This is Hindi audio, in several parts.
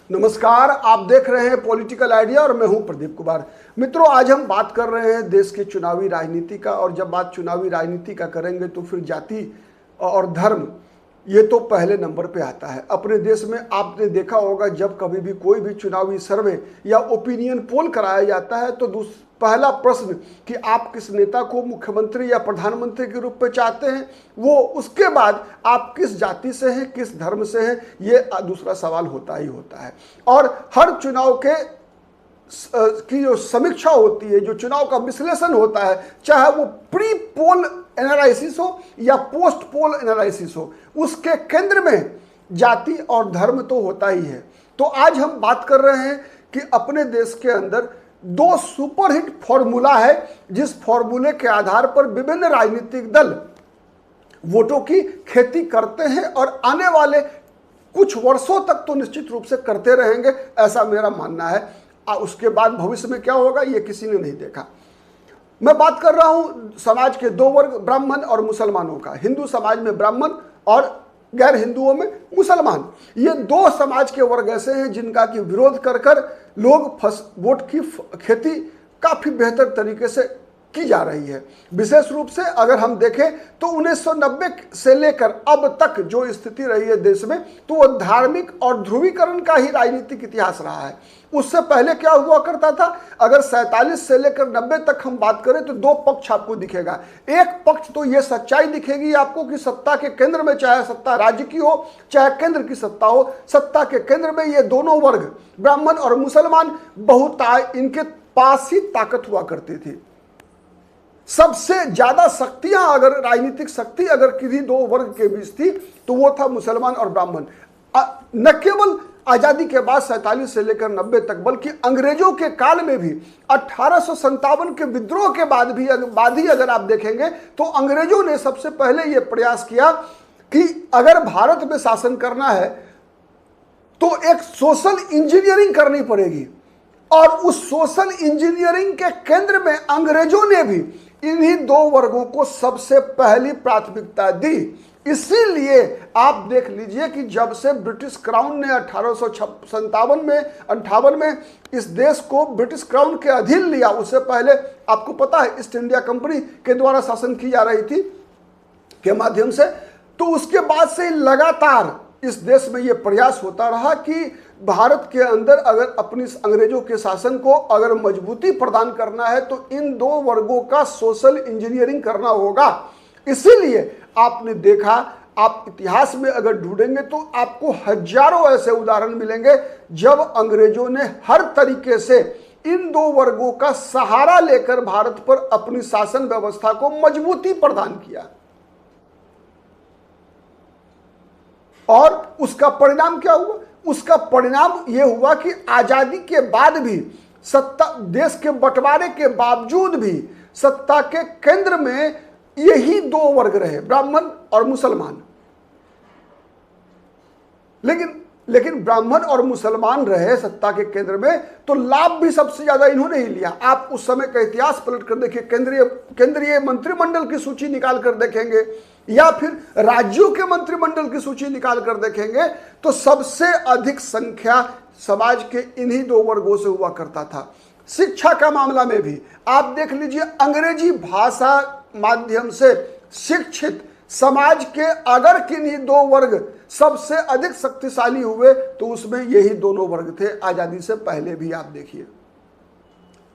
नमस्कार, आप देख रहे हैं पॉलिटिकल आइडिया और मैं हूं प्रदीप कुमार। मित्रों, आज हम बात कर रहे हैं देश की चुनावी राजनीति का। और जब बात चुनावी राजनीति का करेंगे तो फिर जाति और धर्म ये तो पहले नंबर पे आता है। अपने देश में आपने देखा होगा, जब कभी भी कोई भी चुनावी सर्वे या ओपिनियन पोल कराया जाता है तो पहला प्रश्न कि आप किस नेता को मुख्यमंत्री या प्रधानमंत्री के रूप में चाहते हैं, वो उसके बाद आप किस जाति से हैं, किस धर्म से हैं, ये दूसरा सवाल होता ही होता है। और हर चुनाव की जो समीक्षा होती है, जो चुनाव का विश्लेषण होता है, चाहे वो प्री पोल एनालिसिस हो या पोस्ट पोल एनालिसिस हो, उसके केंद्र में जाति और धर्म तो होता ही है। तो आज हम बात कर रहे हैं कि अपने देश के अंदर दो सुपरहिट फॉर्मूला है, जिस फॉर्मूले के आधार पर विभिन्न राजनीतिक दल वोटों की खेती करते हैं और आने वाले कुछ वर्षों तक तो निश्चित रूप से करते रहेंगे, ऐसा मेरा मानना है। उसके बाद भविष्य में क्या होगा ये किसी ने नहीं देखा। मैं बात कर रहा हूं समाज के दो वर्ग, ब्राह्मण और मुसलमानों का। हिंदू समाज में ब्राह्मण और गैर हिंदुओं में मुसलमान। ये दो समाज के वर्ग ऐसे हैं जिनका की विरोध कर कर लोग वोट की खेती काफी बेहतर तरीके से की जा रही है। विशेष रूप से अगर हम देखें तो 1990 से लेकर अब तक जो स्थिति रही है देश में, तो वो धार्मिक और ध्रुवीकरण का ही राजनीतिक इतिहास रहा है। उससे पहले क्या हुआ करता था, अगर 47 से लेकर 90 तक हम बात करें तो दो पक्ष आपको दिखेगा। एक पक्ष तो ये सच्चाई दिखेगी आपको कि सत्ता के केंद्र में, चाहे सत्ता राज्य की हो चाहे केंद्र की सत्ता हो, सत्ता के केंद्र में ये दोनों वर्ग ब्राह्मण और मुसलमान इनके पास ही ताकत हुआ करती थी। सबसे ज्यादा शक्तियां, अगर राजनीतिक शक्ति अगर किसी दो वर्ग के बीच थी तो वो था मुसलमान और ब्राह्मण। न केवल आजादी के बाद 47 से लेकर 90 तक, बल्कि अंग्रेजों के काल में भी 1857 के विद्रोह के बाद ही अगर आप देखेंगे तो अंग्रेजों ने सबसे पहले यह प्रयास किया कि अगर भारत में शासन करना है तो एक सोशल इंजीनियरिंग करनी पड़ेगी। और उस सोशल इंजीनियरिंग के केंद्र में अंग्रेजों ने भी इन्हीं दो वर्गों को सबसे पहली प्राथमिकता दी। इसीलिए आप देख लीजिए कि जब से ब्रिटिश क्राउन ने 1857 में इस देश को ब्रिटिश क्राउन के अधीन लिया, उससे पहले आपको पता है ईस्ट इंडिया कंपनी के द्वारा शासन की जा रही थी के माध्यम से। तो उसके बाद से लगातार इस देश में यह प्रयास होता रहा कि भारत के अंदर अगर अपनी अंग्रेजों के शासन को अगर मजबूती प्रदान करना है तो इन दो वर्गों का सोशल इंजीनियरिंग करना होगा। इसीलिए आपने देखा, आप इतिहास में अगर ढूंढेंगे तो आपको हजारों ऐसे उदाहरण मिलेंगे जब अंग्रेजों ने हर तरीके से इन दो वर्गों का सहारा लेकर भारत पर अपनी शासन व्यवस्था को मजबूती प्रदान किया। और उसका परिणाम क्या हुआ? उसका परिणाम यह हुआ कि आजादी के बाद भी सत्ता, देश के बंटवारे के बावजूद भी सत्ता के केंद्र में यही दो वर्ग रहे, ब्राह्मण और मुसलमान। लेकिन ब्राह्मण और मुसलमान रहे सत्ता के केंद्र में तो लाभ भी सबसे ज्यादा इन्होंने ही लिया। आप उस समय का इतिहास पलट कर देखिए, केंद्रीय मंत्रिमंडल की सूची निकाल कर देखेंगे या फिर राज्यों के मंत्रिमंडल की सूची निकाल कर देखेंगे तो सबसे अधिक संख्या समाज के इन्हीं दो वर्गों से हुआ करता था। शिक्षा का मामला में भी आप देख लीजिए, अंग्रेजी भाषा माध्यम से शिक्षित समाज के अगर किन्हीं दो वर्ग सबसे अधिक शक्तिशाली हुए तो उसमें यही दोनों वर्ग थे। आजादी से पहले भी आप देखिए,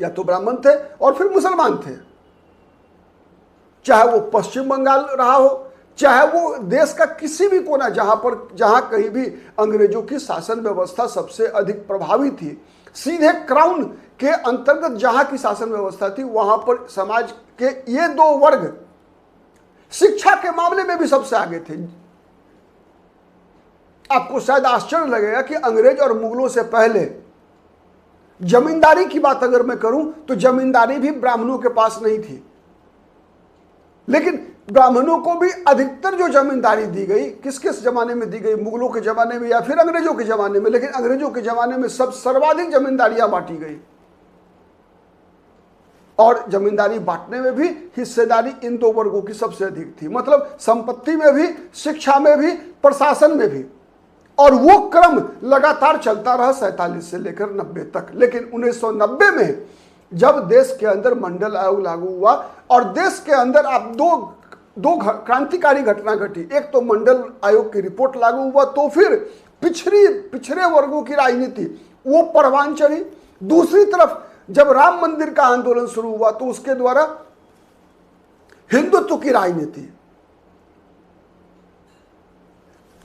या तो ब्राह्मण थे और फिर मुसलमान थे। चाहे वो पश्चिम बंगाल रहा हो, चाहे वो देश का किसी भी कोना जहां कहीं भी अंग्रेजों की शासन व्यवस्था सबसे अधिक प्रभावी थी, सीधे क्राउन के अंतर्गत जहां की शासन व्यवस्था थी, वहां पर समाज के ये दो वर्ग शिक्षा के मामले में भी सबसे आगे थे। आपको शायद आश्चर्य लगेगा कि अंग्रेज और मुगलों से पहले जमींदारी की बात अगर मैं करूं तो जमींदारी भी ब्राह्मणों के पास नहीं थी। लेकिन ब्राह्मणों को भी अधिकतर जो जमींदारी दी गई किस जमाने में दी गई, मुगलों के जमाने में या फिर अंग्रेजों के जमाने में। लेकिन अंग्रेजों के जमाने में सर्वाधिक जमींदारियां बांटी गई और जमींदारी बांटने में भी हिस्सेदारी इन दो वर्गों की सबसे अधिक थी। मतलब संपत्ति में भी, शिक्षा में भी, प्रशासन में भी। और वो क्रम लगातार चलता रहा 47 से लेकर 90 तक। लेकिन 1990 में जब देश के अंदर मंडल आयोग लागू हुआ और देश के अंदर अब दो क्रांतिकारी घटना घटी। एक तो मंडल आयोग की रिपोर्ट लागू हुआ, तो फिर पिछड़े वर्गों की राजनीति वो परवान चढ़ी। दूसरी तरफ जब राम मंदिर का आंदोलन शुरू हुआ तो उसके द्वारा हिंदुत्व की राजनीति,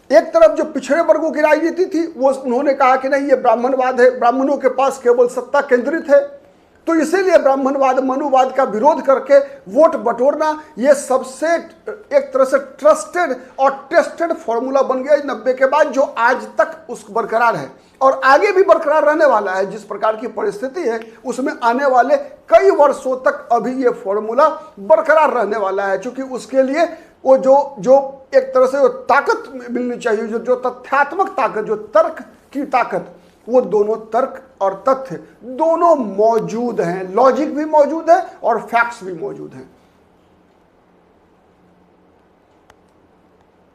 एक तरफ जो पिछड़े वर्गों की राजनीति थी वो उन्होंने कहा कि नहीं, ये ब्राह्मणवाद है, ब्राह्मणों के पास केवल सत्ता केंद्रित है, तो इसीलिए ब्राह्मणवाद मनुवाद का विरोध करके वोट बटोरना ये सबसे एक तरह से ट्रस्टेड और टेस्टेड फॉर्मूला बन गया 90 के बाद, जो आज तक उस बरकरार है और आगे भी बरकरार रहने वाला है। जिस प्रकार की परिस्थिति है उसमें आने वाले कई वर्षों तक अभी ये फॉर्मूला बरकरार रहने वाला है, क्योंकि उसके लिए वो जो एक तरह से ताकत मिलनी चाहिए, जो तथ्यात्मक ताकत, जो तर्क की ताकत, वो दोनों तर्क और तथ्य दोनों मौजूद हैं। लॉजिक भी मौजूद है और फैक्ट्स भी मौजूद हैं।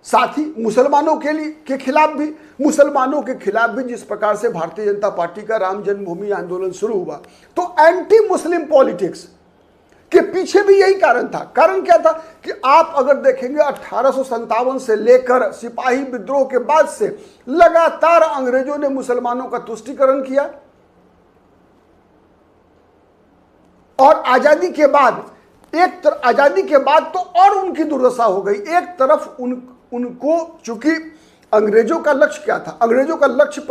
साथ ही मुसलमानों के खिलाफ भी जिस प्रकार से भारतीय जनता पार्टी का राम जन्मभूमि आंदोलन शुरू हुआ, तो एंटी मुस्लिम पॉलिटिक्स के पीछे भी यही कारण था। कारण क्या था कि आप अगर देखेंगे 1857 से लेकर सिपाही विद्रोह के बाद से लगातार अंग्रेजों ने मुसलमानों का तुष्टीकरण किया और आजादी के बाद तो और उनकी दुर्दशा हो गई। एक तरफ उनको चूंकि अंग्रेजों का लक्ष्य क्या था, अंग्रेजों का लक्ष्य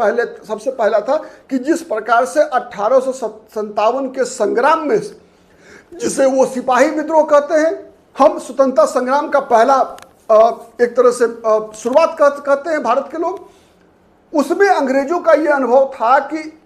सबसे पहला था कि जिस प्रकार से 1857 के संग्राम में, जिसे वो सिपाही विद्रोह कहते हैं, हम स्वतंत्रता संग्राम का पहला एक तरह से शुरुआत कहते हैं भारत के लोग, उसमें अंग्रेजों का ये अनुभव था कि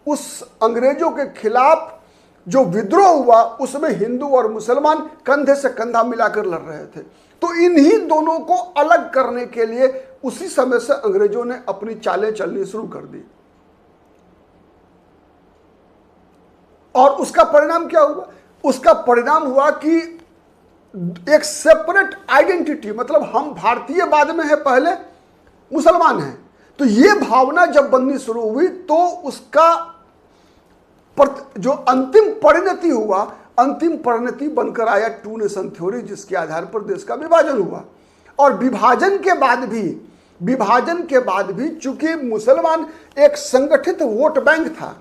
उस अंग्रेजों के खिलाफ जो विद्रोह हुआ उसमें हिंदू और मुसलमान कंधे से कंधा मिलाकर लड़ रहे थे। तो इन्हीं दोनों को अलग करने के लिए उसी समय से अंग्रेजों ने अपनी चालें चलनी शुरू कर दी। और उसका परिणाम क्या हुआ? उसका परिणाम हुआ कि एक सेपरेट आइडेंटिटी, मतलब हम भारतीय बाद में है, पहले मुसलमान हैं, तो ये भावना जब बननी शुरू हुई तो उसका जो अंतिम परिणति बनकर आया टू नेशन थ्योरी, जिसके आधार पर देश का विभाजन हुआ। और विभाजन के बाद भी चूंकि मुसलमान एक संगठित वोट बैंक था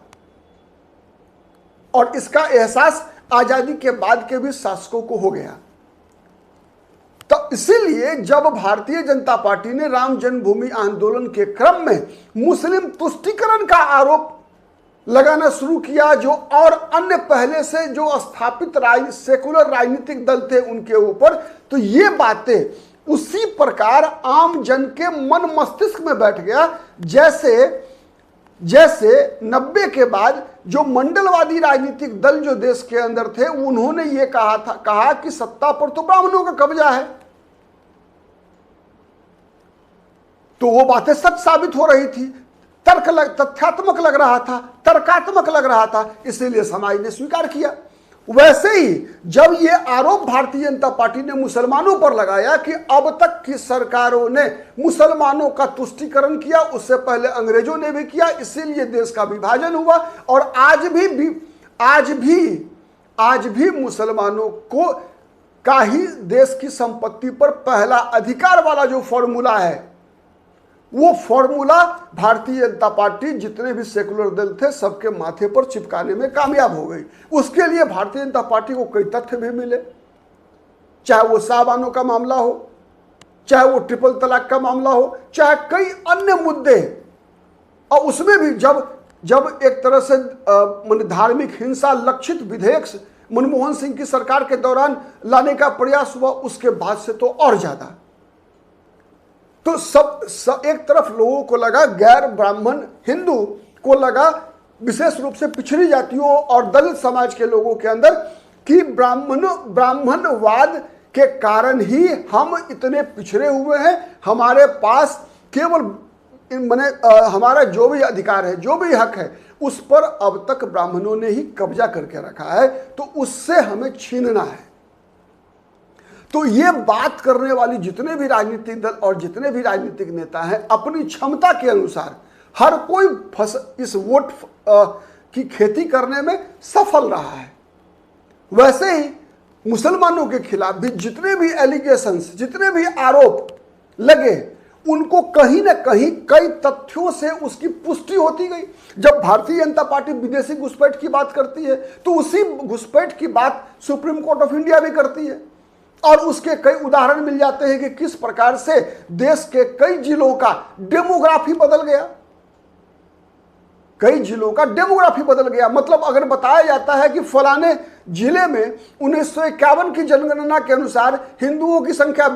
और इसका एहसास आजादी के बाद के भी शासकों को हो गया, तो इसीलिए जब भारतीय जनता पार्टी ने राम जन्मभूमि आंदोलन के क्रम में मुस्लिम तुष्टीकरण का आरोप लगाना शुरू किया, जो और अन्य पहले से जो स्थापित सेकुलर राजनीतिक दल थे उनके ऊपर, तो ये बातें उसी प्रकार आम जन के मन मस्तिष्क में बैठ गया, जैसे 90 के बाद जो मंडलवादी राजनीतिक दल जो देश के अंदर थे उन्होंने ये कहा कि सत्ता पर तो ब्राह्मणों का कब्जा है, तो वो बातें सच साबित हो रही थी, तथ्यात्मक लग रहा था, तर्कात्मक लग रहा था, इसीलिए समाज ने स्वीकार किया। वैसे ही जब ये आरोप भारतीय जनता पार्टी ने मुसलमानों पर लगाया कि अब तक की सरकारों ने मुसलमानों का तुष्टीकरण किया, उससे पहले अंग्रेजों ने भी किया, इसीलिए देश का विभाजन हुआ, और आज भी मुसलमानों को का ही देश की संपत्ति पर पहला अधिकार वाला जो फॉर्मूला है, वो फॉर्मूला भारतीय जनता पार्टी जितने भी सेकुलर दल थे सबके माथे पर चिपकाने में कामयाब हो गई। उसके लिए भारतीय जनता पार्टी को कई तथ्य भी मिले, चाहे वो साहबानों का मामला हो, चाहे वो ट्रिपल तलाक का मामला हो, चाहे कई अन्य मुद्दे। और उसमें भी जब एक तरह से धार्मिक हिंसा लक्षित विधेयक मनमोहन सिंह की सरकार के दौरान लाने का प्रयास हुआ, उसके बाद से तो और ज्यादा। तो सब एक तरफ लोगों को लगा, गैर ब्राह्मण हिंदू को लगा, विशेष रूप से पिछड़ी जातियों और दलित समाज के लोगों के अंदर, कि ब्राह्मणवाद के कारण ही हम इतने पिछड़े हुए हैं, हमारे पास केवल हमारा जो भी अधिकार है, जो भी हक है, उस पर अब तक ब्राह्मणों ने ही कब्जा करके रखा है, तो उससे हमें छीनना है। तो ये बात करने वाली जितने भी राजनीतिक दल और जितने भी राजनीतिक नेता हैं, अपनी क्षमता के अनुसार हर कोई इस वोट की खेती करने में सफल रहा है। वैसे ही मुसलमानों के खिलाफ भी जितने भी एलिगेशंस, जितने भी आरोप लगे, उनको कहीं ना कहीं कई तथ्यों से उसकी पुष्टि होती गई। जब भारतीय जनता पार्टी विदेशी घुसपैठ की बात करती है तो उसी घुसपैठ की बात सुप्रीम कोर्ट ऑफ इंडिया भी करती है, और उसके कई उदाहरण मिल जाते हैं कि किस प्रकार से देश के कई जिलों का डेमोग्राफी बदल गया। कई जिलों का डेमोग्राफी बदल गया। मतलब अगर बताया जाता है कि फलाने जिले में 1951 की जनगणना के अनुसार हिंदुओं की संख्या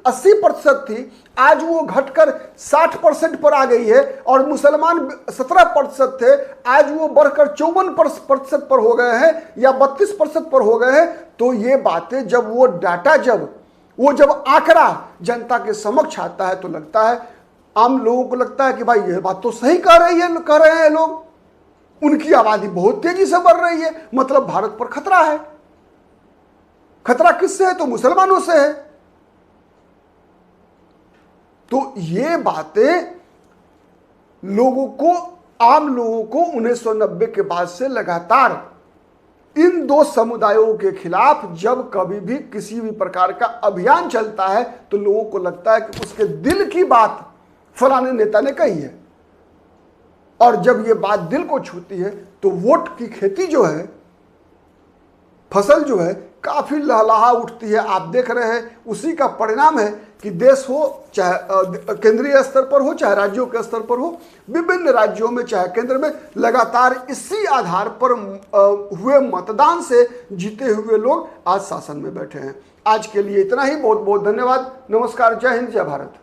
80% थी, आज वो घटकर 60% पर आ गई है, और मुसलमान 17% थे, आज वो बढ़कर 54% पर हो गए हैं या 32% पर हो गए हैं। तो ये बातें जब वो डाटा जब आंकड़ा जनता के समक्ष आता है तो लगता है, आम लोगों को लगता है कि भाई ये बात तो सही कह रहे हैं लोग, उनकी आबादी बहुत तेजी से बढ़ रही है, मतलब भारत पर खतरा है। खतरा किससे है? तो मुसलमानों से है। तो ये बातें आम लोगों को 1990 के बाद से लगातार इन दो समुदायों के खिलाफ जब कभी भी किसी भी प्रकार का अभियान चलता है तो लोगों को लगता है कि उसके दिल की बात फलाने नेता ने कही है, और जब ये बात दिल को छूती है तो वोट की खेती जो है, फसल जो है, काफी लहलहा उठती है। आप देख रहे हैं उसी का परिणाम है कि देश हो चाहे केंद्रीय स्तर पर हो चाहे राज्यों के स्तर पर हो, विभिन्न राज्यों में चाहे केंद्र में, लगातार इसी आधार पर हुए मतदान से जीते हुए लोग आज शासन में बैठे हैं। आज के लिए इतना ही। बहुत बहुत धन्यवाद। नमस्कार। जय हिंद, जय भारत।